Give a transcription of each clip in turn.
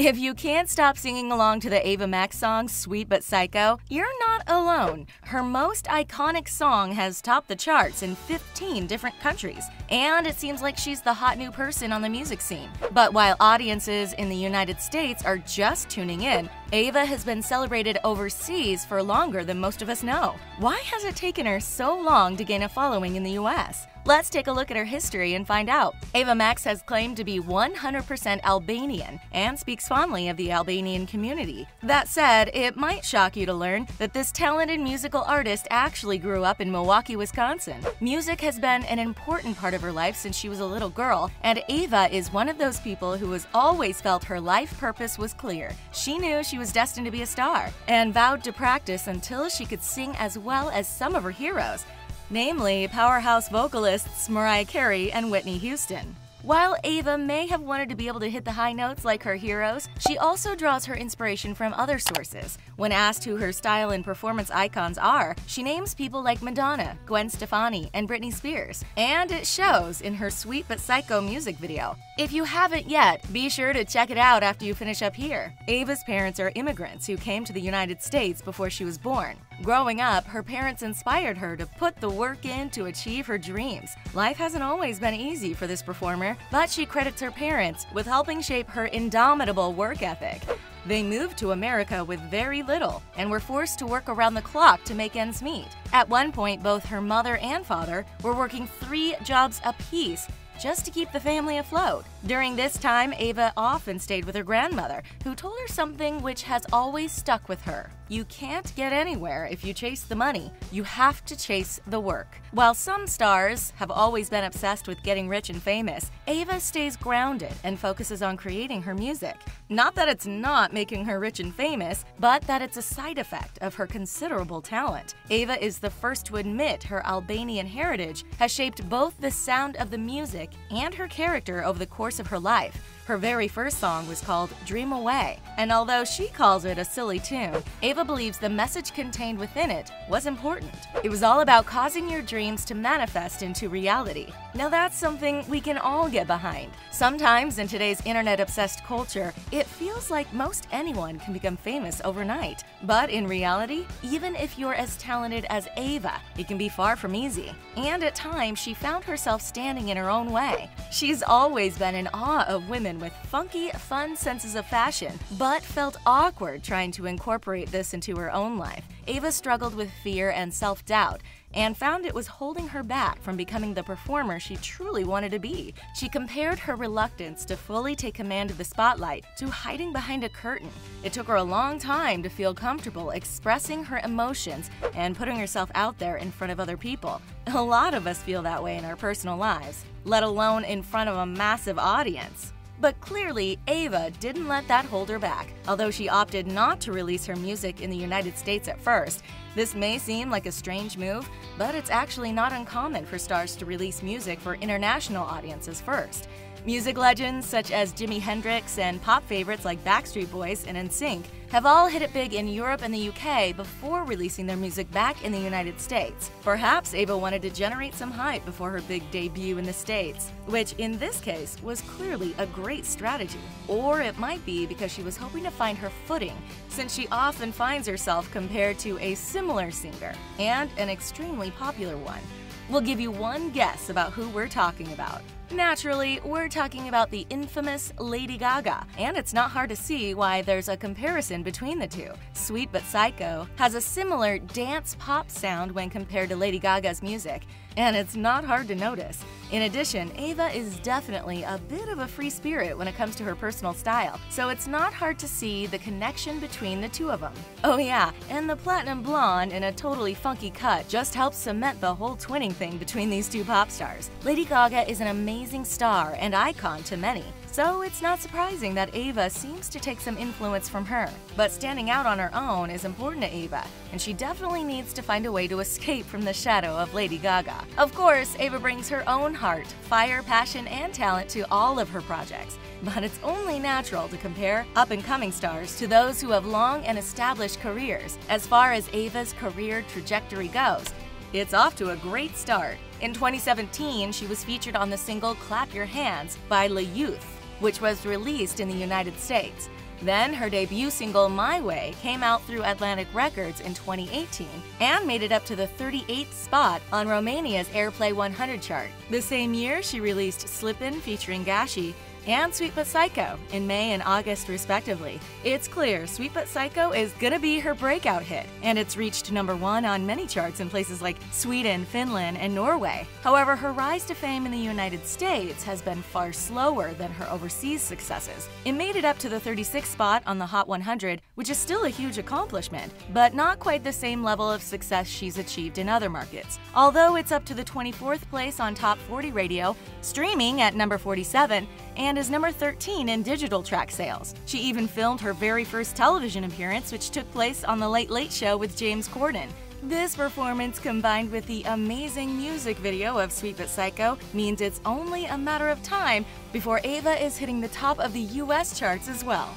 If you can't stop singing along to the Ava Max song Sweet But Psycho, you're not alone. Her most iconic song has topped the charts in 15 different countries, and it seems like she's the hot new person on the music scene. But while audiences in the United States are just tuning in, Ava has been celebrated overseas for longer than most of us know. Why has it taken her so long to gain a following in the US? Let's take a look at her history and find out. Ava Max has claimed to be 100% Albanian and speaks fondly of the Albanian community. That said, it might shock you to learn that this talented musical artist actually grew up in Milwaukee, Wisconsin. Music has been an important part of her life since she was a little girl, and Ava is one of those people who has always felt her life purpose was clear. She knew she was destined to be a star and vowed to practice until she could sing as well as some of her heroes, namely powerhouse vocalists Mariah Carey and Whitney Houston. While Ava may have wanted to be able to hit the high notes like her heroes, she also draws her inspiration from other sources. When asked who her style and performance icons are, she names people like Madonna, Gwen Stefani, and Britney Spears. And it shows in her Sweet But Psycho music video. If you haven't yet, be sure to check it out after you finish up here. Ava's parents are immigrants who came to the United States before she was born. Growing up, her parents inspired her to put the work in to achieve her dreams. Life hasn't always been easy for this performer, but she credits her parents with helping shape her indomitable work ethic. They moved to America with very little and were forced to work around the clock to make ends meet. At one point, both her mother and father were working 3 jobs apiece just to keep the family afloat. During this time, Ava often stayed with her grandmother, who told her something which has always stuck with her. You can't get anywhere if you chase the money. You have to chase the work. While some stars have always been obsessed with getting rich and famous, Ava stays grounded and focuses on creating her music. Not that it's not making her rich and famous, but that it's a side effect of her considerable talent. Ava is the first to admit her Albanian heritage has shaped both the sound of the music and her character over the course of her life. Her very first song was called Dream Away, and although she calls it a silly tune, Ava believes the message contained within it was important. It was all about causing your dreams to manifest into reality. Now that's something we can all get behind. Sometimes in today's internet-obsessed culture, it feels like most anyone can become famous overnight. But in reality, even if you're as talented as Ava, it can be far from easy. And at times, she found herself standing in her own way. She's always been in awe of women with funky, fun senses of fashion, but felt awkward trying to incorporate this into her own life. Ava struggled with fear and self-doubt, and found it was holding her back from becoming the performer she truly wanted to be. She compared her reluctance to fully take command of the spotlight to hiding behind a curtain. It took her a long time to feel comfortable expressing her emotions and putting herself out there in front of other people. A lot of us feel that way in our personal lives, let alone in front of a massive audience. But clearly, Ava didn't let that hold her back. Although she opted not to release her music in the United States at first, this may seem like a strange move, but it's actually not uncommon for stars to release music for international audiences first. Music legends such as Jimi Hendrix and pop favorites like Backstreet Boys and NSYNC have all hit it big in Europe and the UK before releasing their music back in the United States. Perhaps Ava wanted to generate some hype before her big debut in the States, which in this case was clearly a great strategy. Or it might be because she was hoping to find her footing, since she often finds herself compared to a similar singer, and an extremely popular one. We'll give you one guess about who we're talking about. Naturally, we're talking about the infamous Lady Gaga, and it's not hard to see why there's a comparison between the two. Sweet But Psycho has a similar dance pop sound when compared to Lady Gaga's music, and it's not hard to notice. In addition, Ava is definitely a bit of a free spirit when it comes to her personal style, so it's not hard to see the connection between the two of them. Oh yeah, and the platinum blonde in a totally funky cut just helps cement the whole twinning thing between these two pop stars. Lady Gaga is an amazing star and icon to many, so it's not surprising that Ava seems to take some influence from her. But standing out on her own is important to Ava, and she definitely needs to find a way to escape from the shadow of Lady Gaga. Of course, Ava brings her own heart, fire, passion, and talent to all of her projects, but it's only natural to compare up-and-coming stars to those who have long and established careers. As far as Ava's career trajectory goes, it's off to a great start. In 2017, she was featured on the single Clap Your Hands by Le Youth, which was released in the United States. Then her debut single, My Way, came out through Atlantic Records in 2018 and made it up to the 38th spot on Romania's Airplay 100 chart. The same year, she released Slippin' featuring Gashi and Sweet But Psycho in May and August respectively. It's clear Sweet But Psycho is gonna be her breakout hit, and it's reached #1 on many charts in places like Sweden, Finland, and Norway. However, her rise to fame in the United States has been far slower than her overseas successes. It made it up to the 36th spot on the Hot 100, which is still a huge accomplishment, but not quite the same level of success she's achieved in other markets. Although it's up to the 24th place on Top 40 radio, streaming at number 47, and is number 13 in digital track sales. She even filmed her very first television appearance, which took place on The Late Late Show with James Corden. This performance, combined with the amazing music video of Sweet But Psycho, means it's only a matter of time before Ava is hitting the top of the US charts as well.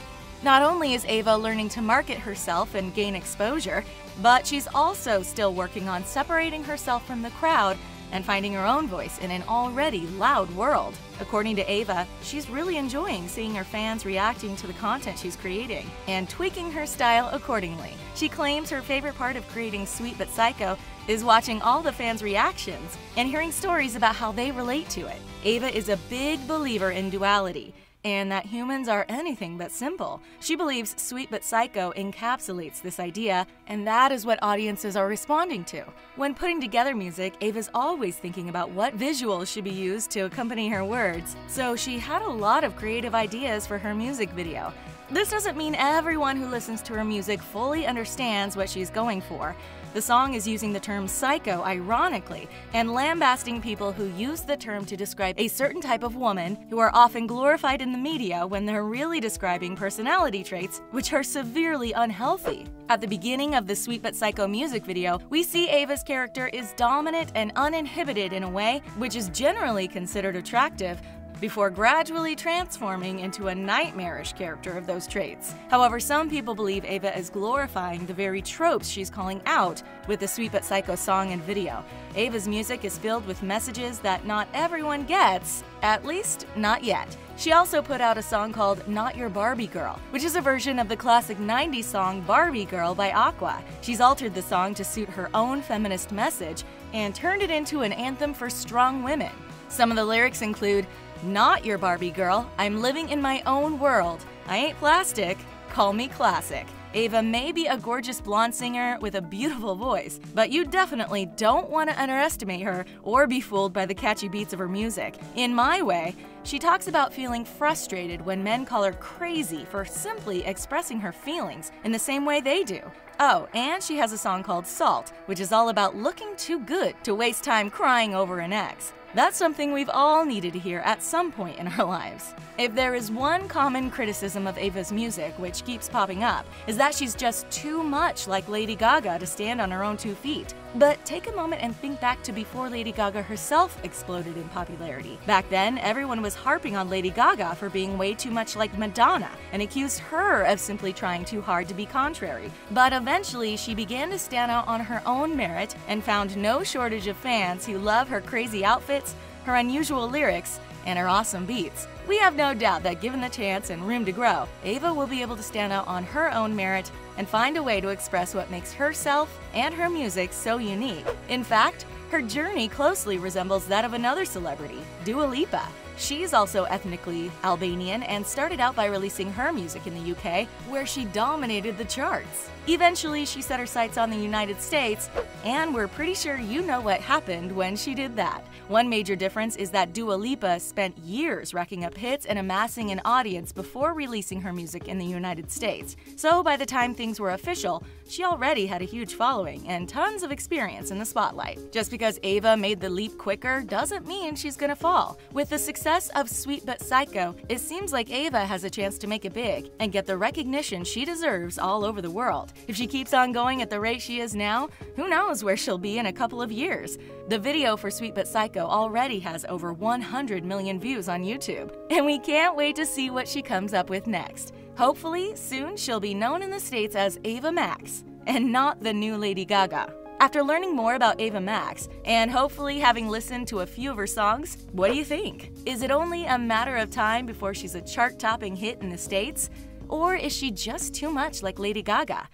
Not only is Ava learning to market herself and gain exposure, but she's also still working on separating herself from the crowd and finding her own voice in an already loud world. According to Ava, she's really enjoying seeing her fans reacting to the content she's creating and tweaking her style accordingly. She claims her favorite part of creating Sweet But Psycho is watching all the fans' reactions and hearing stories about how they relate to it. Ava is a big believer in duality, and that humans are anything but simple. She believes Sweet But Psycho encapsulates this idea, and that is what audiences are responding to. When putting together music, Ava's always thinking about what visuals should be used to accompany her words, so she had a lot of creative ideas for her music video. This doesn't mean everyone who listens to her music fully understands what she's going for. The song is using the term psycho ironically and lambasting people who use the term to describe a certain type of woman who are often glorified in the media when they're really describing personality traits which are severely unhealthy. At the beginning of the Sweet But Psycho music video, we see Ava's character is dominant and uninhibited in a way which is generally considered attractive, before gradually transforming into a nightmarish character of those traits. However, some people believe Ava is glorifying the very tropes she's calling out with the Sweet But Psycho song and video. Ava's music is filled with messages that not everyone gets, at least not yet. She also put out a song called Not Your Barbie Girl, which is a version of the classic 90s song Barbie Girl by Aqua. She's altered the song to suit her own feminist message and turned it into an anthem for strong women. Some of the lyrics include, "Not your Barbie girl, I'm living in my own world. I ain't plastic, call me classic." Ava may be a gorgeous blonde singer with a beautiful voice, but you definitely don't want to underestimate her or be fooled by the catchy beats of her music. In My Way, she talks about feeling frustrated when men call her crazy for simply expressing her feelings in the same way they do. Oh, and she has a song called Salt, which is all about looking too good to waste time crying over an ex. That's something we've all needed to hear at some point in our lives. If there is one common criticism of Ava's music which keeps popping up, is that she's just too much like Lady Gaga to stand on her own 2 feet. But take a moment and think back to before Lady Gaga herself exploded in popularity. Back then, everyone was harping on Lady Gaga for being way too much like Madonna and accused her of simply trying too hard to be contrary. But eventually, she began to stand out on her own merit and found no shortage of fans who love her crazy outfits, her unusual lyrics, and her awesome beats. We have no doubt that given the chance and room to grow, Ava will be able to stand out on her own merit and find a way to express what makes herself and her music so unique. In fact, her journey closely resembles that of another celebrity, Dua Lipa. She's also ethnically Albanian and started out by releasing her music in the UK, where she dominated the charts. Eventually, she set her sights on the United States, and we're pretty sure you know what happened when she did that. One major difference is that Dua Lipa spent years racking up hits and amassing an audience before releasing her music in the United States. So by the time things were official, she already had a huge following and tons of experience in the spotlight. Just because Ava made the leap quicker doesn't mean she's gonna fall. With the success of Sweet But Psycho, it seems like Ava has a chance to make it big and get the recognition she deserves all over the world. If she keeps on going at the rate she is now, who knows where she'll be in a couple of years. The video for Sweet But Psycho already has over 100 million views on YouTube, and we can't wait to see what she comes up with next. Hopefully, soon she'll be known in the States as Ava Max, and not the new Lady Gaga. After learning more about Ava Max, and hopefully having listened to a few of her songs, what do you think? Is it only a matter of time before she's a chart-topping hit in the States? Or is she just too much like Lady Gaga?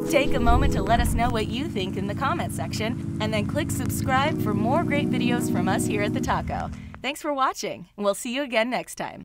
Take a moment to let us know what you think in the comment section, and then click subscribe for more great videos from us here at The Taco. Thanks for watching. We'll see you again next time.